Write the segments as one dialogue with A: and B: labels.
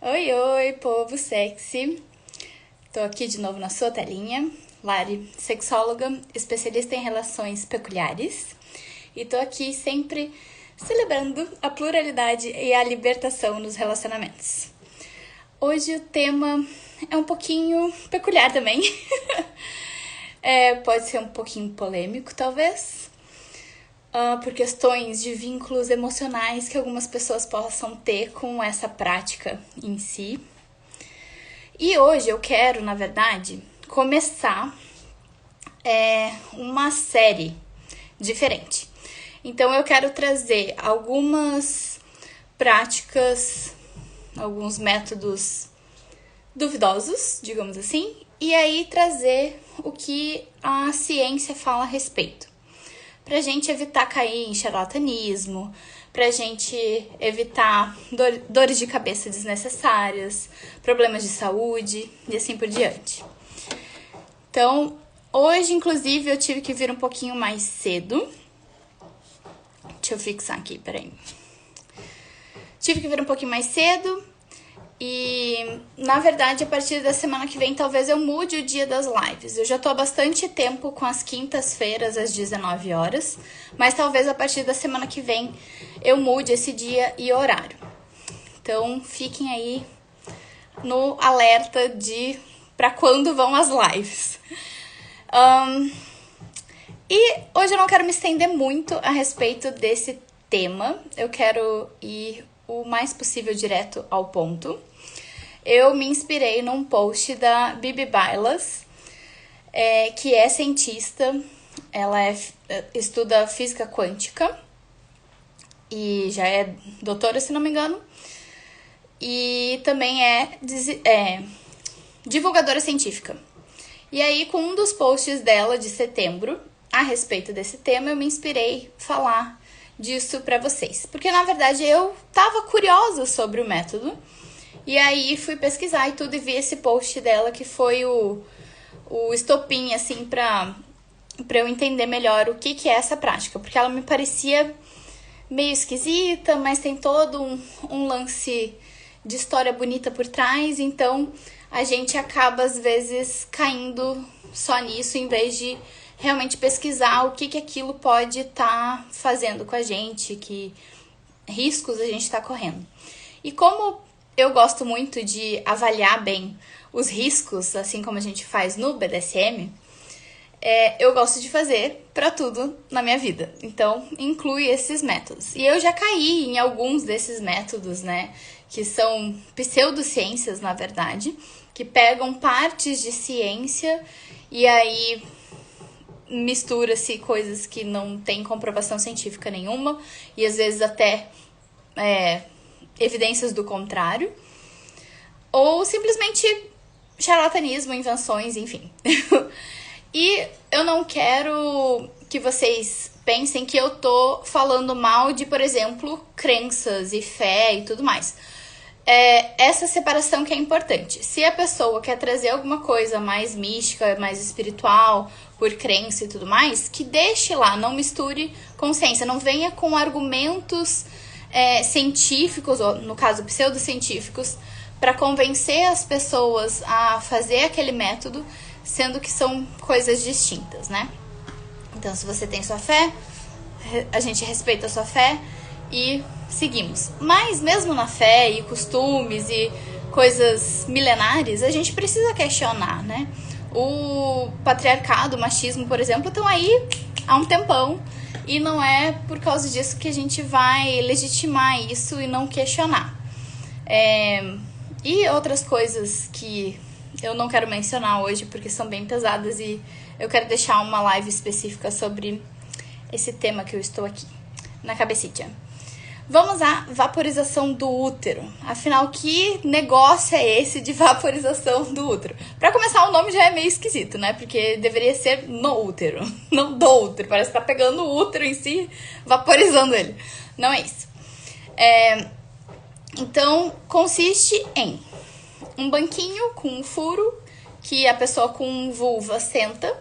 A: Oi, oi, povo sexy! Tô aqui de novo na sua telinha, Lari, sexóloga, especialista em relações peculiares, e tô aqui sempre celebrando a pluralidade e a libertação nos relacionamentos. Hoje o tema é um pouquinho peculiar também, pode ser um pouquinho polêmico, talvez, por questões de vínculos emocionais que algumas pessoas possam ter com essa prática em si. E hoje eu quero, na verdade, começar uma série diferente. Então eu quero trazer algumas práticas, alguns métodos duvidosos, digamos assim, e aí trazer o que a ciência fala a respeito. Pra gente evitar cair em charlatanismo, pra gente evitar dores de cabeça desnecessárias, problemas de saúde e assim por diante. Então, hoje, inclusive, eu tive que vir um pouquinho mais cedo. Deixa eu fixar aqui, peraí. Tive que vir um pouquinho mais cedo e, na verdade, a partir da semana que vem, talvez eu mude o dia das lives. Eu já tô há bastante tempo com as quintas-feiras, às 19 horas, mas talvez a partir da semana que vem eu mude esse dia e horário. Então, fiquem aí no alerta de para quando vão as lives. E hoje eu não quero me estender muito a respeito desse tema. Eu quero ir o mais possível direto ao ponto. Eu me inspirei num post da Bibi Bailas, que é cientista, ela estuda física quântica e já é doutora, se não me engano, e também é divulgadora científica. E aí, com um dos posts dela de setembro, a respeito desse tema, eu me inspirei falar disso pra vocês. Porque, na verdade, eu tava curiosa sobre o método. E aí, fui pesquisar e tudo e vi esse post dela, que foi o estopim, assim, pra eu entender melhor o que é essa prática. Porque ela me parecia meio esquisita, mas tem todo um lance de história bonita por trás. Então, a gente acaba, às vezes, caindo só nisso, em vez de realmente pesquisar o que aquilo pode estar fazendo com a gente, que riscos a gente está correndo. E como eu gosto muito de avaliar bem os riscos, assim como a gente faz no BDSM, eu gosto de fazer para tudo na minha vida. Então, inclui esses métodos. E eu já caí em alguns desses métodos, né, que são pseudociências, na verdade, que pegam partes de ciência e aí mistura-se coisas que não tem comprovação científica nenhuma e às vezes até evidências do contrário, ou simplesmente charlatanismo, invenções, enfim. E eu não quero que vocês pensem que eu tô falando mal de, por exemplo, crenças e fé e tudo mais. Essa separação que é importante. Se a pessoa quer trazer alguma coisa mais mística, mais espiritual, por crença e tudo mais, que deixe lá, não misture com ciência, não venha com argumentos científicos, ou no caso pseudocientíficos, para convencer as pessoas a fazer aquele método, sendo que são coisas distintas, né? Então, se você tem sua fé, a gente respeita a sua fé e seguimos. Mas mesmo na fé e costumes e coisas milenares, a gente precisa questionar, né? O patriarcado, o machismo, por exemplo, estão aí há um tempão e não é por causa disso que a gente vai legitimar isso e não questionar. E outras coisas que eu não quero mencionar hoje porque são bem pesadas e eu quero deixar uma live específica sobre esse tema que eu estou aqui na cabecita. Vamos à vaporização do útero. Afinal, que negócio é esse de vaporização do útero? Pra começar, o nome já é meio esquisito, né? Porque deveria ser no útero, não do útero. Parece que tá pegando o útero em si, vaporizando ele. Não é isso. Então, consiste em um banquinho com um furo que a pessoa com vulva senta.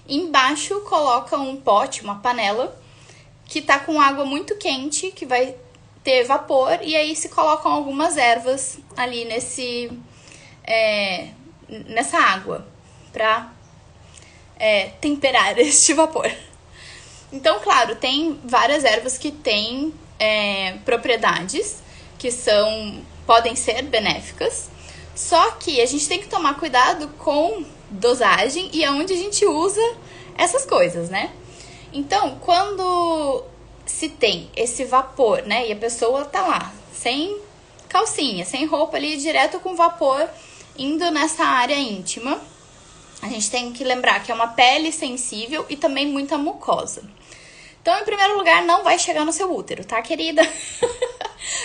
A: Embaixo coloca um pote, uma panela, que tá com água muito quente, que vai ter vapor, e aí se colocam algumas ervas ali nessa água para temperar este vapor. Então, claro, tem várias ervas que têm propriedades que podem ser benéficas, só que a gente tem que tomar cuidado com dosagem e aonde a gente usa essas coisas, né? Então, quando se tem esse vapor, né, e a pessoa tá lá, sem calcinha, sem roupa ali, direto com vapor, indo nessa área íntima, a gente tem que lembrar que é uma pele sensível e também muita mucosa. Então, em primeiro lugar, não vai chegar no seu útero, tá, querida?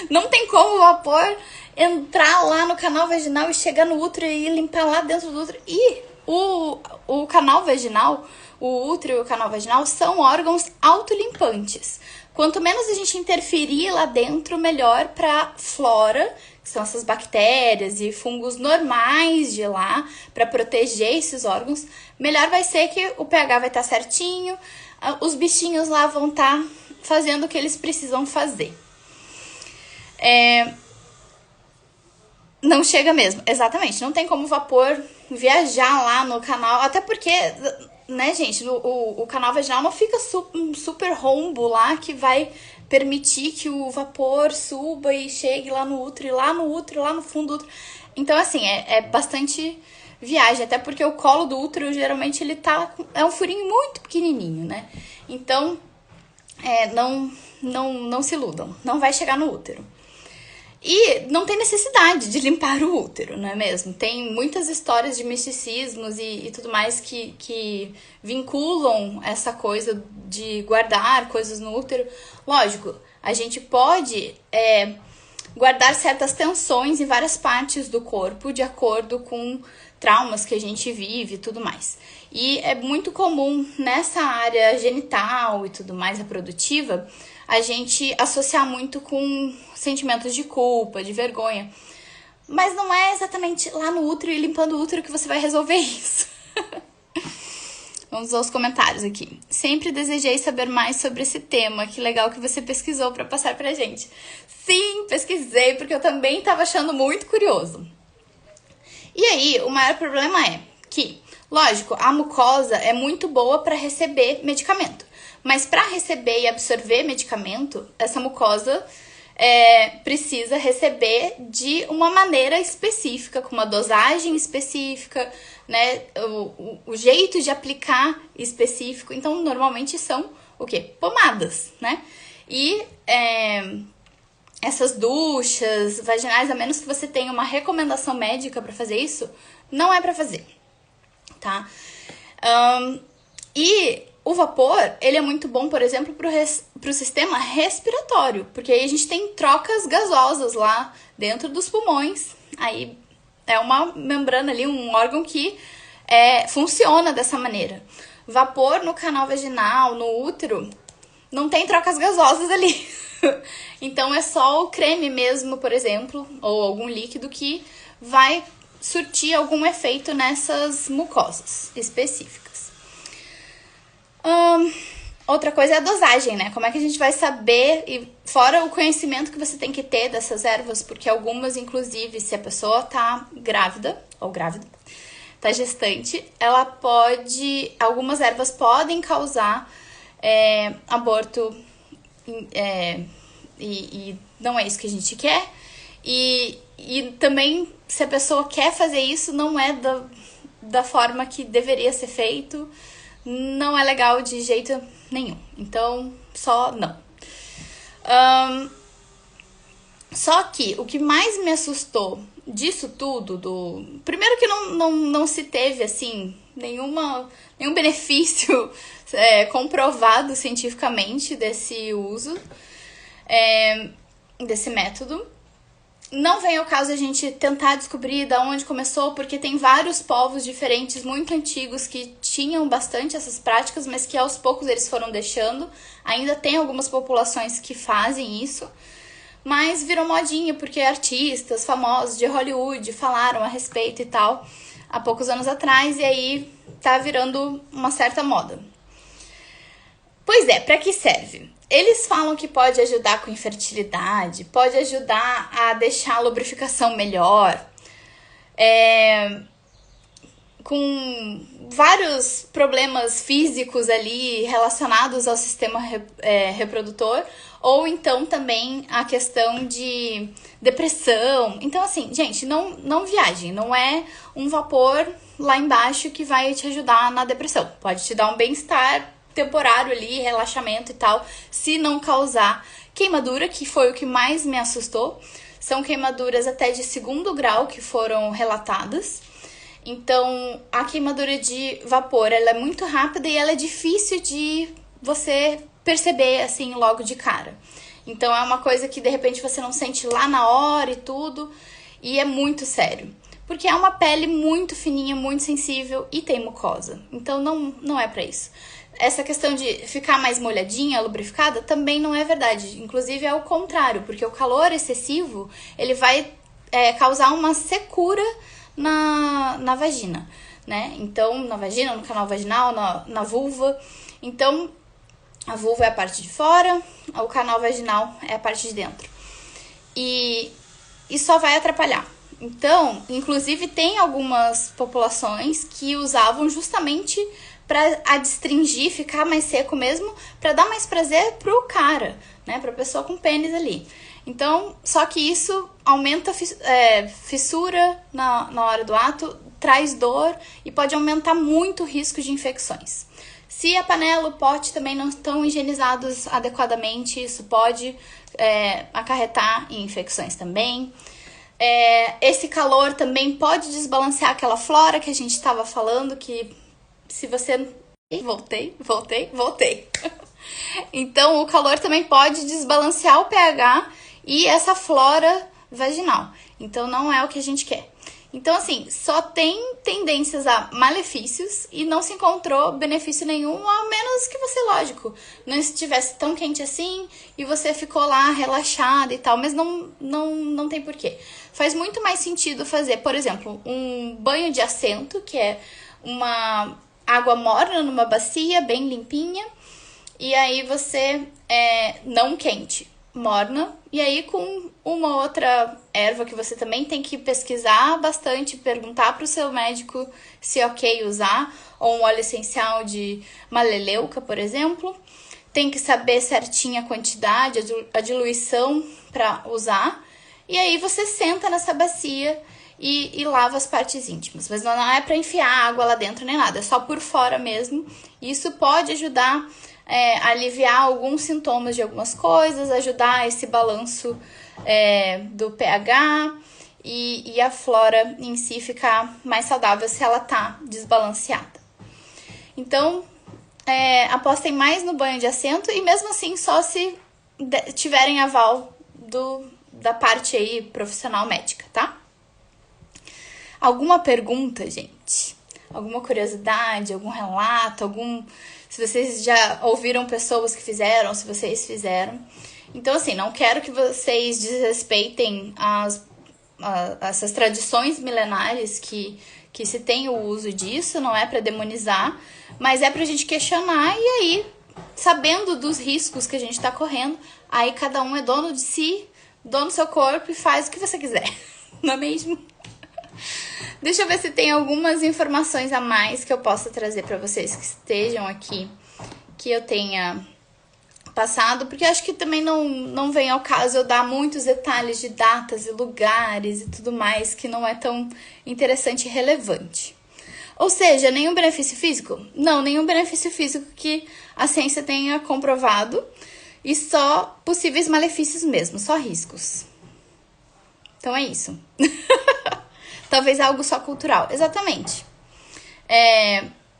A: Não tem como o vapor entrar lá no canal vaginal e chegar no útero e limpar lá dentro do útero. E o canal vaginal, o útero e o canal vaginal são órgãos autolimpantes. Quanto menos a gente interferir lá dentro, melhor para flora, que são essas bactérias e fungos normais de lá, para proteger esses órgãos, melhor vai ser que o pH vai estar certinho, os bichinhos lá vão estar fazendo o que eles precisam fazer. Não chega mesmo, exatamente, não tem como o vapor viajar lá no canal, até porque, né, gente, o canal vaginal não fica um super rombo lá que vai permitir que o vapor suba e chegue lá no útero, e lá no útero, lá no fundo do útero. Então, assim, é bastante viagem, até porque o colo do útero, geralmente, ele é um furinho muito pequenininho, né? Então, não se iludam, não vai chegar no útero. E não tem necessidade de limpar o útero, não é mesmo? Tem muitas histórias de misticismos e tudo mais que vinculam essa coisa de guardar coisas no útero. Lógico, a gente pode guardar certas tensões em várias partes do corpo de acordo com traumas que a gente vive e tudo mais. E é muito comum nessa área genital e tudo mais, reprodutiva, a gente associar muito com sentimentos de culpa, de vergonha. Mas não é exatamente lá no útero e limpando o útero que você vai resolver isso. Vamos aos comentários aqui. Sempre desejei saber mais sobre esse tema. Que legal que você pesquisou para passar pra gente. Sim, pesquisei, porque eu também estava achando muito curioso. E aí, o maior problema é que, lógico, a mucosa é muito boa para receber medicamento. Mas para receber e absorver medicamento, essa mucosa precisa receber de uma maneira específica, com uma dosagem específica, né? O jeito de aplicar específico. Então, normalmente são o quê? Pomadas, né? E essas duchas vaginais, a menos que você tenha uma recomendação médica para fazer isso, não é para fazer, tá? E o vapor, ele é muito bom, por exemplo, pro sistema respiratório, porque aí a gente tem trocas gasosas lá dentro dos pulmões. Aí é uma membrana ali, um órgão que funciona dessa maneira. Vapor no canal vaginal, no útero, não tem trocas gasosas ali. Então é só o creme mesmo, por exemplo, ou algum líquido que vai surtir algum efeito nessas mucosas específicas. Outra coisa é a dosagem, né? Como é que a gente vai saber, e fora o conhecimento que você tem que ter dessas ervas, porque algumas, inclusive, se a pessoa tá grávida, tá gestante, algumas ervas podem causar aborto, e não é isso que a gente quer. E também, se a pessoa quer fazer isso, não é da forma que deveria ser feito, não é legal de jeito nenhum. Então, só não. Só que o que mais me assustou disso tudo, primeiro que não se teve, assim, nenhum benefício comprovado cientificamente desse uso, desse método. Não vem ao caso a gente tentar descobrir de onde começou, porque tem vários povos diferentes, muito antigos, que tinham bastante essas práticas, mas que aos poucos eles foram deixando. Ainda tem algumas populações que fazem isso, mas virou modinha, porque artistas famosos de Hollywood falaram a respeito e tal, há poucos anos atrás, e aí tá virando uma certa moda. Pois é, para que serve? Eles falam que pode ajudar com infertilidade, pode ajudar a deixar a lubrificação melhor, com vários problemas físicos ali relacionados ao sistema reprodutor, ou então também a questão de depressão. Então, assim, gente, não viajem, não é um vapor lá embaixo que vai te ajudar na depressão. Pode te dar um bem-estar temporário ali, relaxamento e tal, se não causar queimadura, que foi o que mais me assustou. São queimaduras até de 2º grau que foram relatadas. Então, a queimadura de vapor, ela é muito rápida e ela é difícil de você perceber, assim, logo de cara. Então, é uma coisa que, de repente, você não sente lá na hora e tudo, e é muito sério. Porque é uma pele muito fininha, muito sensível e tem mucosa. Então, não é pra isso. Essa questão de ficar mais molhadinha, lubrificada, também não é verdade. Inclusive, é o contrário, porque o calor excessivo, ele vai causar uma secura na vagina, né? Então, na vagina, no canal vaginal, na vulva. Então, a vulva é a parte de fora, o canal vaginal é a parte de dentro. E só vai atrapalhar. Então, inclusive, tem algumas populações que usavam justamente para adstringir, ficar mais seco mesmo, para dar mais prazer pro cara, né? Pra pessoa com pênis ali. Então, só que isso aumenta fissura na hora do ato, traz dor e pode aumentar muito o risco de infecções. Se a panela, o pote também não estão higienizados adequadamente, isso pode acarretar em infecções também. Esse calor também pode desbalancear aquela flora que a gente estava falando, que se você... Voltei. Então, o calor também pode desbalancear o pH e essa flora vaginal. Então, não é o que a gente quer. Então, assim, só tem tendências a malefícios e não se encontrou benefício nenhum, a menos que você, lógico, não estivesse tão quente assim e você ficou lá relaxada e tal, mas não tem porquê. Faz muito mais sentido fazer, por exemplo, um banho de assento, que é uma água morna numa bacia, bem limpinha, e aí você, não quente, morna, e aí com uma outra erva que você também tem que pesquisar bastante, perguntar para o seu médico se é ok usar, ou um óleo essencial de maleleuca, por exemplo. Tem que saber certinho a quantidade, a diluição para usar, e aí você senta nessa bacia e lava as partes íntimas. Mas não é para enfiar água lá dentro nem nada, é só por fora mesmo. Isso pode ajudar a aliviar alguns sintomas de algumas coisas, ajudar esse balanço do pH e a flora em si ficar mais saudável se ela tá desbalanceada. Então, apostem mais no banho de assento e mesmo assim só se tiverem aval da parte aí profissional médica, tá? Alguma pergunta, gente? Alguma curiosidade, algum relato, se vocês já ouviram pessoas que fizeram, se vocês fizeram. Então, assim, não quero que vocês desrespeitem essas tradições milenares que se tem o uso disso, não é para demonizar, mas é pra gente questionar e aí, sabendo dos riscos que a gente tá correndo, aí cada um é dono de si, dono do seu corpo e faz o que você quiser, não é mesmo? Deixa eu ver se tem algumas informações a mais que eu possa trazer para vocês que estejam aqui, que eu tenha passado, porque acho que também não vem ao caso eu dar muitos detalhes de datas e lugares e tudo mais, que não é tão interessante e relevante. Ou seja, nenhum benefício físico? Não, nenhum benefício físico que a ciência tenha comprovado, e só possíveis malefícios mesmo, só riscos. Então é isso. Talvez algo só cultural. Exatamente.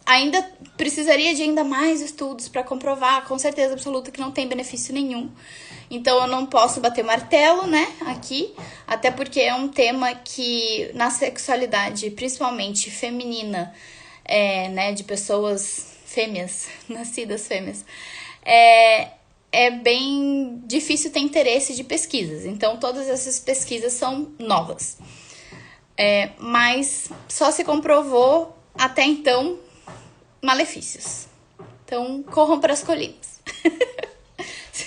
A: Ainda precisaria de ainda mais estudos para comprovar com certeza absoluta que não tem benefício nenhum. Então eu não posso bater martelo, né, aqui, até porque é um tema que na sexualidade, principalmente feminina, né, de pessoas fêmeas, nascidas fêmeas, é bem difícil ter interesse de pesquisas. Então todas essas pesquisas são novas. Mas só se comprovou até então malefícios. Então, corram para as colinas. Se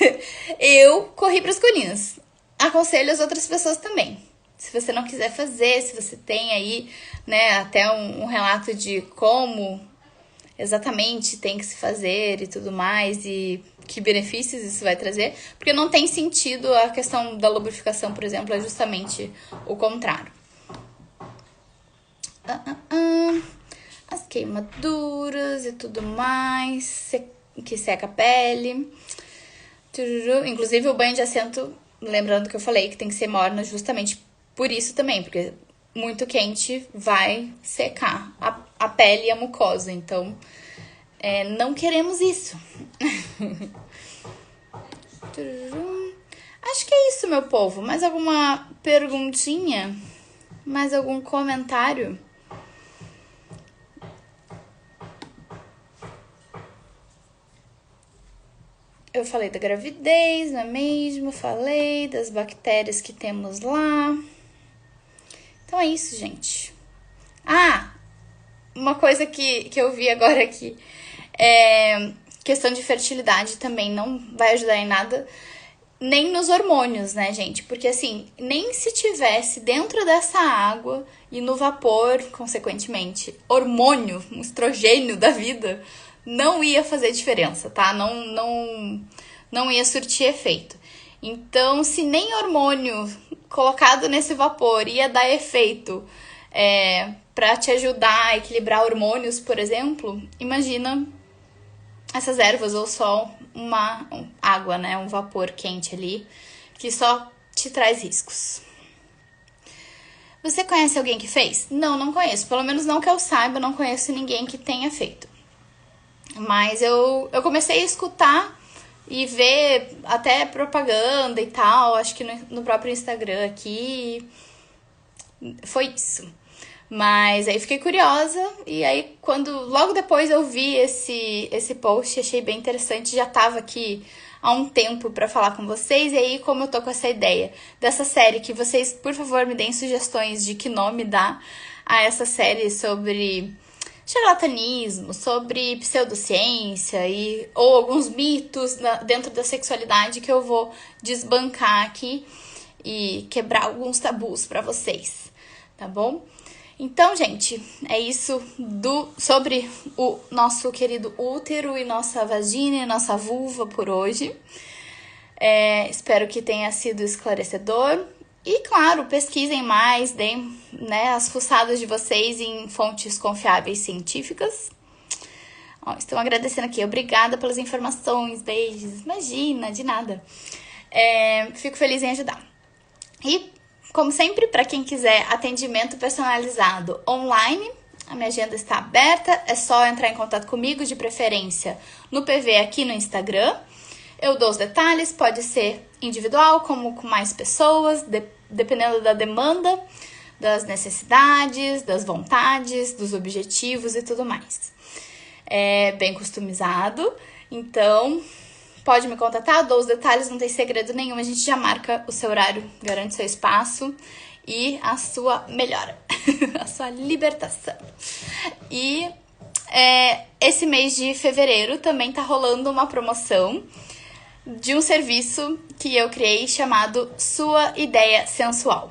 A: eu corri para as colinas. Aconselho as outras pessoas também. Se você não quiser fazer, se você tem aí, né, até um relato de como exatamente tem que se fazer e tudo mais, e que benefícios isso vai trazer, porque não tem sentido a questão da lubrificação, por exemplo, é justamente o contrário. As queimaduras e tudo mais, que seca a pele. Inclusive o banho de assento, lembrando que eu falei que tem que ser morno justamente por isso também, porque muito quente vai secar a pele e a mucosa, então não queremos isso. Acho que é isso, meu povo. Mais alguma perguntinha? Mais algum comentário? Eu falei da gravidez, não é mesmo? Falei das bactérias que temos lá. Então é isso, gente. Uma coisa que eu vi agora aqui. Questão de fertilidade também não vai ajudar em nada. Nem nos hormônios, né, gente? Porque assim, nem se tivesse dentro dessa água e no vapor, consequentemente, hormônio, um estrogênio da vida, não ia fazer diferença, tá? Não ia surtir efeito. Então, se nem hormônio colocado nesse vapor ia dar efeito para te ajudar a equilibrar hormônios, por exemplo, imagina essas ervas ou só uma água, né? Um vapor quente ali, que só te traz riscos. Você conhece alguém que fez? Não conheço. Pelo menos não que eu saiba, não conheço ninguém que tenha feito. Mas eu comecei a escutar e ver até propaganda e tal, acho que no próprio Instagram aqui. Foi isso. Mas aí fiquei curiosa e aí logo depois eu vi esse post, achei bem interessante, já tava aqui há um tempo pra falar com vocês. E aí, como eu tô com essa ideia dessa série, que vocês, por favor, me deem sugestões de que nome dá a essa série sobre charlatanismo, sobre pseudociência ou alguns mitos dentro da sexualidade que eu vou desbancar aqui e quebrar alguns tabus pra vocês, tá bom? Então, gente, é isso sobre o nosso querido útero e nossa vagina e nossa vulva por hoje. Espero que tenha sido esclarecedor. E, claro, pesquisem mais, deem, né, as fuçadas de vocês em fontes confiáveis científicas. Estou agradecendo aqui. Obrigada pelas informações. Beijos. Imagina, de nada. Fico feliz em ajudar. E, como sempre, para quem quiser atendimento personalizado online, a minha agenda está aberta. É só entrar em contato comigo, de preferência no PV aqui no Instagram. Eu dou os detalhes, pode ser individual, como com mais pessoas, dependendo da demanda, das necessidades, das vontades, dos objetivos e tudo mais. É bem customizado, então pode me contatar, eu dou os detalhes, não tem segredo nenhum, a gente já marca o seu horário, garante seu espaço e a sua melhora, a sua libertação. E esse mês de fevereiro também tá rolando uma promoção de um serviço que eu criei chamado Sua Ideia Sensual.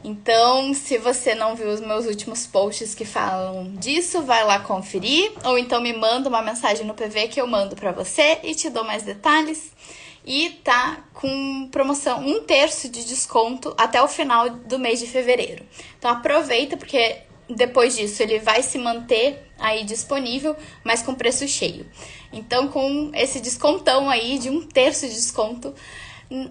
A: Então, se você não viu os meus últimos posts que falam disso, vai lá conferir, ou então me manda uma mensagem no PV que eu mando pra você e te dou mais detalhes. E tá com promoção 1/3 de desconto até o final do mês de fevereiro. Então aproveita, porque depois disso ele vai se manter aí disponível, mas com preço cheio. Então, com esse descontão aí de 1/3 de desconto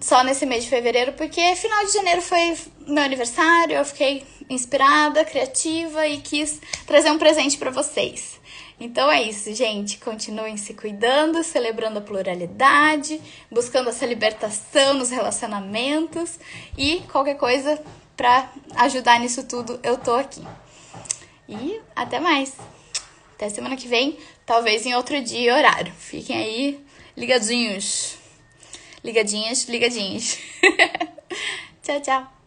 A: só nesse mês de fevereiro, porque final de janeiro foi meu aniversário, eu fiquei inspirada, criativa e quis trazer um presente pra vocês. Então é isso, gente. Continuem se cuidando, celebrando a pluralidade, buscando essa libertação nos relacionamentos e qualquer coisa pra ajudar nisso tudo, eu tô aqui. E até mais. Até semana que vem, talvez em outro dia e horário. Fiquem aí ligadinhos. Ligadinhas, ligadinhos. Tchau, tchau.